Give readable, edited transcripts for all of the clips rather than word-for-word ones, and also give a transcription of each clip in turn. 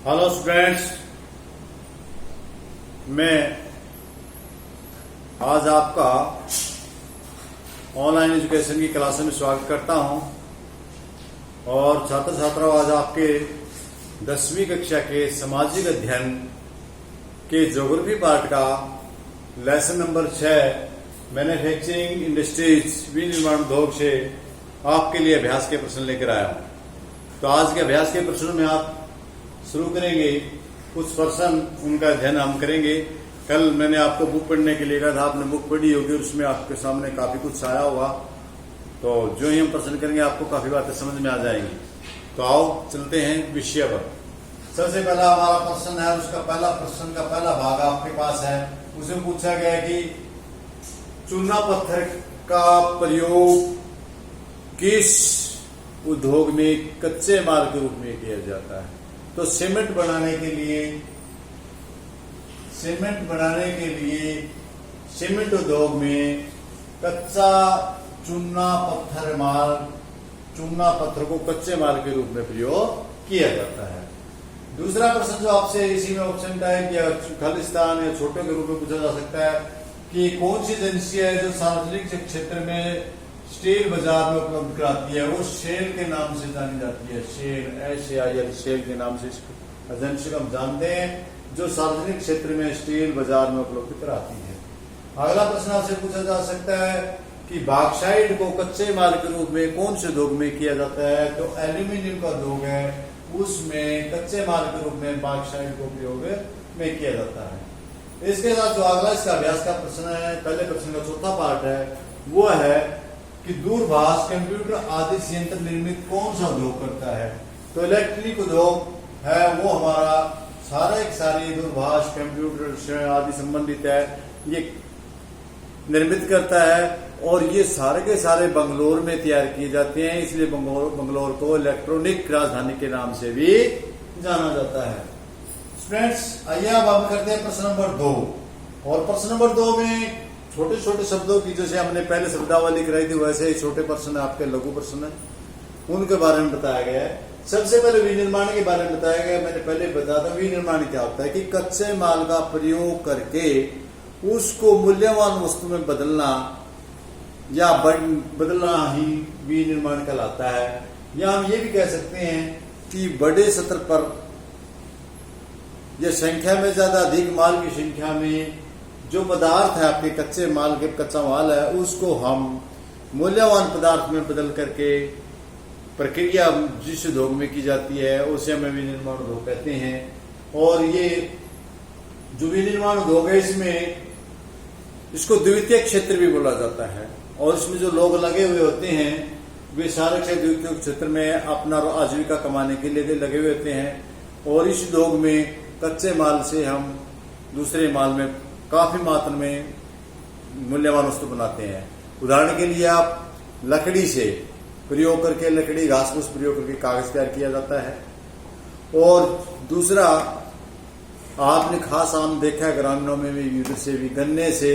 Hello students, मैं आज आपका ऑनलाइन एजुकेशन की क्लास में स्वागत करता हूं। और छात्र छात्राओं, आज आपके 10वीं कक्षा के सामाजिक अध्ययन के ज्योग्राफी पार्ट का लेसन नंबर 6 मैन्युफैक्चरिंग इंडस्ट्रीज विनिर्माण उद्योग से आपके लिए अभ्यास के प्रश्न लेकर आया हूं। तो आज के अभ्यास के प्रश्नों में आप शुरू करेंगे। कुछ प्रश्न उनका अध्ययन हम करेंगे। कल मैंने आपको बुक पढ़ने के लिए कहा था, आपने बुक पढ़ी होगी और उसमें आपके सामने काफी कुछ आया होगा। तो जो ही हम प्रश्न करेंगे आपको काफी बातें समझ में आ जाएंगी। तो आओ चलते हैं विषय पर। सबसे पहला हमारा प्रश्न है, उसका पहला प्रश्न का पहला भाग आपके पास है। उसमें पूछा गया कि चूना पत्थर का प्रयोग किस उद्योग में कच्चे माल के रूप में किया जाता है। तो सीमेंट बनाने के लिए सीमेंट उद्योग में कच्चा चूना पत्थर को कच्चे माल के रूप में प्रयोग किया जाता है। दूसरा प्रश्न जो आपसे इसी में ऑप्शन का है कि खालिस्तान या छोटे के रूप में पूछा जा सकता है कि कौन सी एजेंसी है जो सार्वजनिक क्षेत्र में स्टील बाजार में उपलब्ध कराती है। वो शेल के नाम से जानी जाती है। शेल के नाम से एजेंसी को हम जानते हैं, जो सार्वजनिक क्षेत्र में स्टील बाजार में उपलब्ध कराती है। अगला प्रश्न आपसे पूछा जा सकता है कि बॉक्साइट को कच्चे माल के रूप में कौन से उद्योग में किया जाता है। तो एल्यूमिनियम का उद्योग है, उसमें कच्चे माल के रूप में बॉक्साइट को उपयोग में किया जाता है। इसके साथ जो अगला इसका अभ्यास का प्रश्न है, पहले प्रश्न का चौथा पार्ट है, वो है कि दूरभाष कंप्यूटर आदि संयंत्र निर्मित कौन सा उद्योग करता है। तो इलेक्ट्रिक उद्योग है, वो हमारा सारी दूरभाष कंप्यूटर आदि संबंधित है, ये निर्मित करता है। और ये सारे के सारे बंगलोर में तैयार किए जाते हैं, इसलिए बंगलोर को इलेक्ट्रॉनिक राजधानी के नाम से भी जाना जाता है। स्टूडेंट्स, आइए अब हम करते हैं प्रश्न नंबर 2। और प्रश्न नंबर 2 में छोटे छोटे शब्दों की, जैसे हमने पहले शब्दावली कराई थी, वैसे ही छोटे प्रश्न आपके लघु प्रश्न है, उनके बारे में बताया गया है। सबसे पहले विनिर्माण के बारे में बताया गया। मैंने पहले बताया था विनिर्माण क्या होता है कि कच्चे माल का प्रयोग करके उसको मूल्यवान वस्तु में बदलना या बदलना ही विनिर्माण कहलाता है। या हम ये भी कह सकते हैं कि बड़े स्तर पर या संख्या में ज्यादा अधिक माल की संख्या में जो पदार्थ है, आपके कच्चे माल के कच्चा माल है, उसको हम मूल्यवान पदार्थ में बदल करके प्रक्रिया जिस उद्योग में की जाती है उसे हमें विनिर्माण उद्योग कहते हैं। और ये जो विनिर्माण उद्योग है, इसको द्वितीय क्षेत्र भी बोला जाता है। और इसमें जो लोग लगे हुए होते हैं वे सारे द्वितीय क्षेत्र में अपना आजीविका कमाने के लिए लगे हुए होते हैं। और इस उद्योग में कच्चे माल से हम दूसरे माल में काफी मात्रा में मूल्यवान वस्तु बनाते हैं। उदाहरण के लिए आप लकड़ी से प्रयोग करके, लकड़ी घास फूस प्रयोग करके कागज तैयार किया जाता है। और दूसरा, आपने खास आम देखा है ग्रामीणों में भी, युद्ध से भी गन्ने से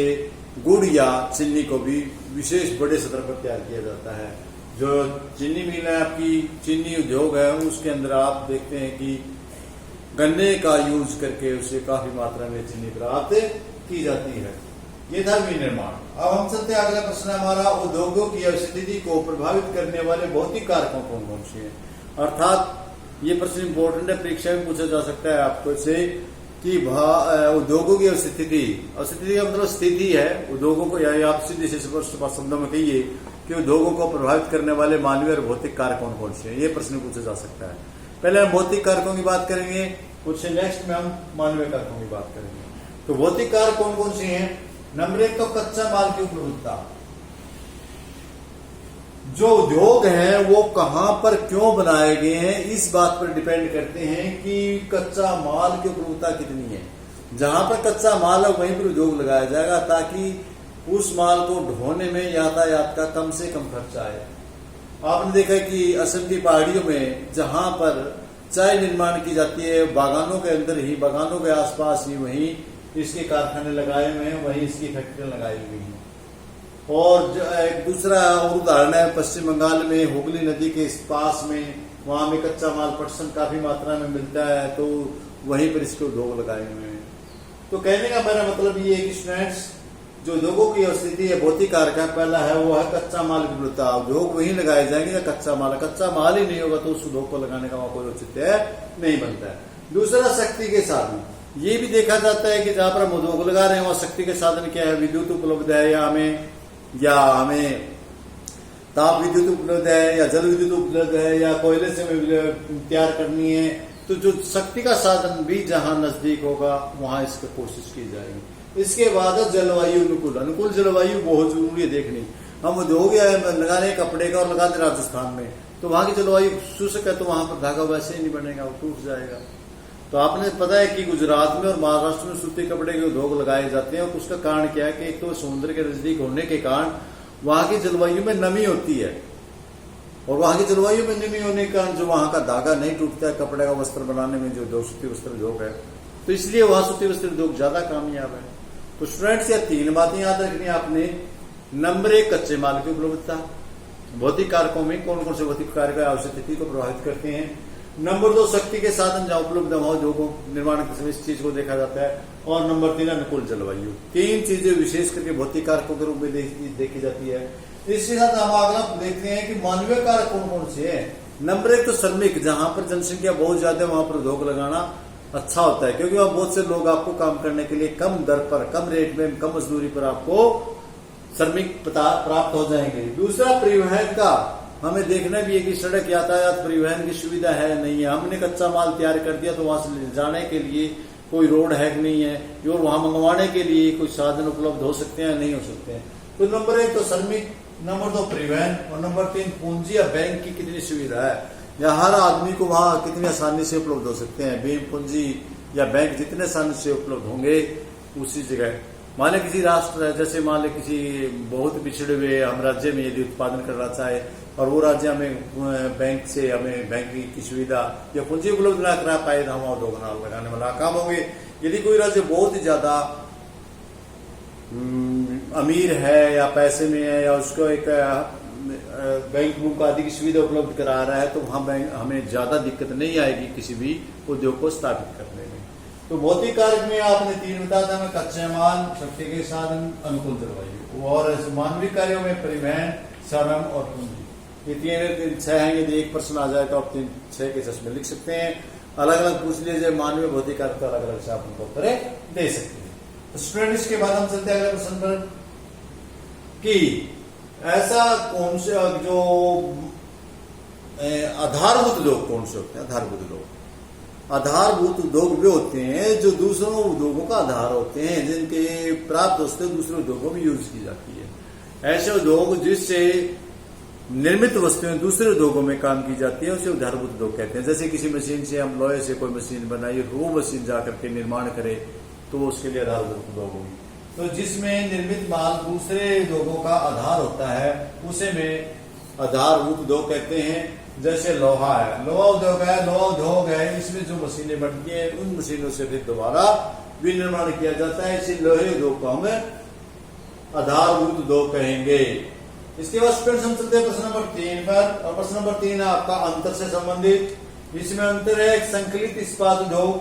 गुड़ या चीनी को भी विशेष बड़े स्तर पर तैयार किया जाता है। जो चीनी मिल है, आपकी चीनी उद्योग है, उसके अंदर आप देखते हैं कि गन्ने का यूज करके उसे काफी मात्रा में चीनी प्राप्त की जाती है। ये था विनिर्माण। अब हम चलते हैं अगला प्रश्न हमारा, उद्योगों की स्थिति को प्रभावित करने वाले भौतिक कारकों कौन कौन से हैं। अर्थात ये प्रश्न इंपोर्टेंट है, परीक्षा में पूछा जा सकता है आपको से कि उद्योगों की स्थिति का मतलब स्थिति है उद्योगों को, या आप सीधे से स्पष्ट शब्दों में कहिए कि उद्योगों को प्रभावित करने वाले मानवीय और भौतिक कारक कौन कौन से हैं। ये प्रश्न पूछा जा सकता है। पहले हम भौतिक कारकों की बात करेंगे, उससे नेक्स्ट में हम मानवीय कारकों की बात करेंगे। तो भौतिक कारक कौन कौन से हैं। नंबर 1 तो कच्चा माल की उपलब्धता। जो उद्योग हैं वो कहां पर क्यों बनाए गए हैं, इस बात पर डिपेंड करते हैं कि कच्चा माल की उपलब्धता कितनी है। जहां पर कच्चा माल है वहीं पर उद्योग लगाया जाएगा, ताकि उस माल को ढोने में यातायात का कम से कम खर्चा आए। आपने देखा कि असम की पहाड़ियों में जहां पर चाय निर्माण की जाती है, बागानों के अंदर ही, बागानों के आसपास ही वहीं इसके कारखाने लगाए हुए हैं, वहीं इसकी फैक्ट्रियां लगाई हुई हैं। और एक दूसरा और उदाहरण है, पश्चिम बंगाल में हुगली नदी के पास में वहां में कच्चा माल पटसन काफी मात्रा में मिलता है, तो वहीं पर इसके उद्योग लगाए हुए हैं। तो कहने का मेरा मतलब ये है कि स्टूडेंट्स, जो उद्योगों की स्थिति है भौतिक कारक है, पहला है वो है कच्चा माल की उपलब्धता। उद्योग वहीं लगाए जाएंगे जब कच्चा माल ही नहीं होगा तो उस उद्योग को लगाने का वहां कोई औचित्य नहीं बनता है। दूसरा शक्ति के साधन, ये भी देखा जाता है कि जहां पर हम उद्योग लगा रहे हैं वहां शक्ति के साधन क्या है, विद्युत उपलब्ध है या हमें ताप विद्युत उपलब्ध है या जल विद्युत उपलब्ध है या कोयले से तैयार करनी है, तो जो शक्ति का साधन भी जहां नजदीक होगा वहां इसकी कोशिश की जाएगी। इसके बाद जलवायु अनुकूल जलवायु बहुत जरूरी है देखनी। हम उद्योग लगा रहे कपड़े का और लगा दे राजस्थान में, तो वहां की जलवायु शुष्क है, तो वहां पर धागा वैसे ही नहीं बनेगा, वो टूट जाएगा। तो आपने पता है कि गुजरात में और महाराष्ट्र में सूती कपड़े के उद्योग लगाए जाते हैं, और उसका कारण क्या है कि एक तो समुद्र के नजदीक होने के कारण वहां की जलवायु में नमी होती है, और वहां की जलवायु में नमी होने के कारण जो वहां का धागा नहीं टूटता है कपड़े का वस्त्र बनाने में, जो सूती वस्त्र उद्योग है, तो इसलिए वहां सूती वस्त्र उद्योग ज्यादा कामयाब है। तो स्टूडेंट्स, ये 3 बातें याद रखनी है आपने। नंबर 1, कच्चे माल की उपलब्धता। भौतिक कारकों में कौन कौन से भौतिक कारक आवश्यक को प्रभावित करते हैं। नंबर 2, शक्ति के साधन जहां उपलब्ध हो उद्योगों निर्माण के समय इस चीज को देखा जाता है। और नंबर 3, अनुकूल जलवायु। 3 चीजें विशेष करके भौतिक कारकों के रूप में देखी जाती है। इसके साथ हम अगला देखते हैं कि मानवीय कारक कौन कौन से हैं। नंबर 1 तो श्रमिक, जहां पर जनसंख्या बहुत ज्यादा है वहां पर उद्योग लगाना अच्छा होता है, क्योंकि वहां बहुत से लोग आपको काम करने के लिए कम दर पर, कम रेट में, कम मजदूरी पर आपको श्रमिक प्राप्त हो जाएंगे। दूसरा, परिवहन का हमें देखना भी है कि सड़क यातायात परिवहन की सुविधा है नहीं है। हमने कच्चा माल तैयार कर दिया तो वहां से ले जाने के लिए कोई रोड है कि नहीं है, और वहां मंगवाने के लिए कोई साधन उपलब्ध हो सकते हैं नहीं हो सकते हैं। तो नंबर 1 तो श्रमिक, नंबर 2 परिवहन, और नंबर 3 पूंजी या बैंक की कितनी सुविधा है, या हर आदमी को वहां कितनी आसानी से उपलब्ध हो सकते हैं। बैंक, पूंजी या बैंक जितने आसानी से उपलब्ध होंगे उसी जगह। मान लें किसी राष्ट्र है, जैसे मान लें किसी बहुत पिछड़े हुए हम राज्य में यदि उत्पादन करना चाहे और वो राज्य हमें बैंक से हमें बैंक की सुविधा या पूंजी उपलब्ध ना करा पाए तो हम उद्योग लगाने वाला काम होंगे। यदि कोई राज्य बहुत ही ज्यादा अमीर है या पैसे में है या उसको एक बैंक बुक आदि की सुविधा उपलब्ध करा रहा है, तो वहां हमें ज्यादा दिक्कत नहीं आएगी किसी भी उद्योग को स्थापित करने में। तो भौतिक कारक में आपने 3 बता था, में कच्चे माल, शक्ति के साधन, अनुकूल जलवायु, और मानवीय कार्यों में परिवहन, श्रम और पूंजी। ये 6 हैं। यदि एक प्रश्न आ जाए तो आप 6 के चश्मे लिख सकते हैं। अलग अलग पूछ लीजिए, मानवीय भौतिक कारक तो अलग अलग से आप उनको उत्तर दे सकते हैं। तो स्टूडेंट, इसके बाद हम चलते हैं अगले प्रश्न पर कि ऐसा कौन से जो आधारभूत उद्योग कौन से होते हैं। आधारभूत उद्योग वे होते हैं जो दूसरों उद्योगों का आधार होते हैं, जिनके प्राप्त वस्तुएं दूसरे उद्योगों में यूज की जाती है। ऐसे उद्योग जिससे निर्मित वस्तुएं दूसरे उद्योगों में काम की जाती है उसे आधारभूत उद्योग कहते हैं। जैसे किसी मशीन से हम लोहे से कोई मशीन बनाई, वो मशीन जाकर के निर्माण करे तो उसके लिए आधारभूत उद्योग होगी। तो जिसमें निर्मित माल दूसरे उद्योगों का आधार होता है उसे में आधारभूत उद्योग कहते हैं। जैसे लोहा है, लोहा उद्योग है, इसमें जो मशीनें बनती हैं उन मशीनों से फिर दोबारा विनिर्माण किया जाता है, इसी लोहे उद्योग को हम आधारभूत उद्योग कहेंगे। इसके बाद स्टूडेंट्स हम चलते हैं प्रश्न नंबर 3 पर, और प्रश्न नंबर 3 है आपका अंतर से संबंधित। इसमें अंतर है, एक संकलित इस्पात उद्योग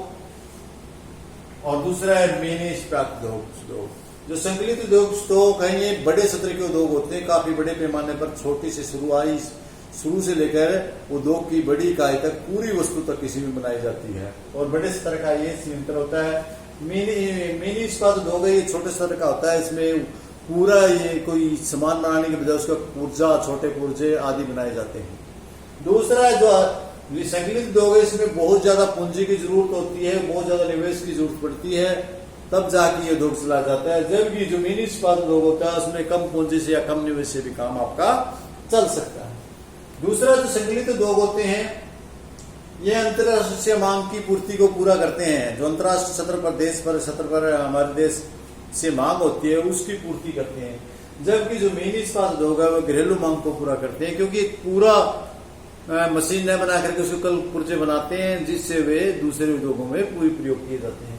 और दूसरा है मिनी इस्पात उद्योग। जो संकलित उद्योग स्टॉक है ये बड़े स्तर के उद्योग होते हैं, काफी बड़े पैमाने पर, छोटी से शुरू से लेकर उद्योग की बड़ी इकाई तक पूरी वस्तु तक किसी में बनाई जाती है, और बड़े स्तर का ये अंतर होता है। मिनी इस्पात उद्योग है, ये छोटे स्तर का होता है, इसमें पूरा ये कोई सामान बनाने के बजाय उसका पुर्जा, छोटे पुर्जे आदि बनाए जाते हैं। दूसरा जो संकलित उद्योग है, इसमें बहुत ज्यादा पूंजी की जरूरत होती है, बहुत ज्यादा निवेश की जरूरत पड़ती है, तब जाके ये उद्योग चला जाता है। जबकि जो मिनी इस्पात उद्योग होता है उसमें कम पूंजी से या कम निवेश से भी काम आपका चल सकता है। दूसरा जो संकलित उद्योग होते हैं ये अंतरराष्ट्रीय मांग की पूर्ति को पूरा करते हैं। जो अंतरराष्ट्रीय सतर पर हमारे देश से मांग होती है उसकी पूर्ति करते हैं, जबकि जो मिनी इस्पात उद्योग है वो घरेलू मांग को पूरा करते हैं, क्योंकि पूरा मशीन न बना करके उसको कल पुर्जे बनाते हैं जिससे वे दूसरे उद्योगों में पूरी प्रयोग किए जाते हैं।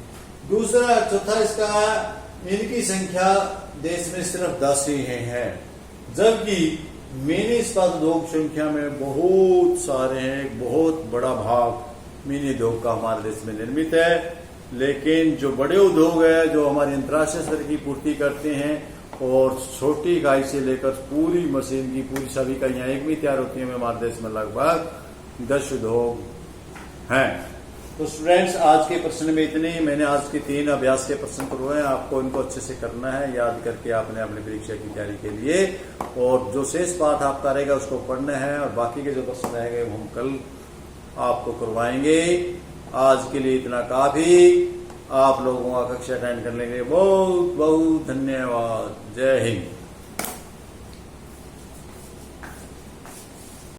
दूसरा चौथा इसका, इनकी संख्या देश में सिर्फ 10 ही है, जबकि मिनी इस्पात उद्योग संख्या में बहुत सारे हैं, एक बहुत बड़ा भाग मिनी उद्योग का हमारे देश में निर्मित है। लेकिन जो बड़े उद्योग है जो हमारी अंतर्राष्ट्रीय स्तर की पूर्ति करते हैं और छोटी इकाई से लेकर पूरी मशीन की पूरी सभी इकाइयां एक भी तैयार होती है, हमारे देश में लगभग 10 उद्योग हैं। तो स्टूडेंट्स, आज के प्रश्न में इतने ही। मैंने आज के 3 अभ्यास के प्रश्न करवाए हैं, आपको इनको अच्छे से करना है, याद करके आपने अपनी परीक्षा की तैयारी के लिए, और जो शेष पाठ आपका रहेगा उसको पढ़ना है, और बाकी के जो प्रश्न रहेंगे वो हम कल आपको करवाएंगे। आज के लिए इतना काफी। आप लोगों का कक्षा अटेंड करने के लिए बहुत बहुत धन्यवाद। जय हिंद।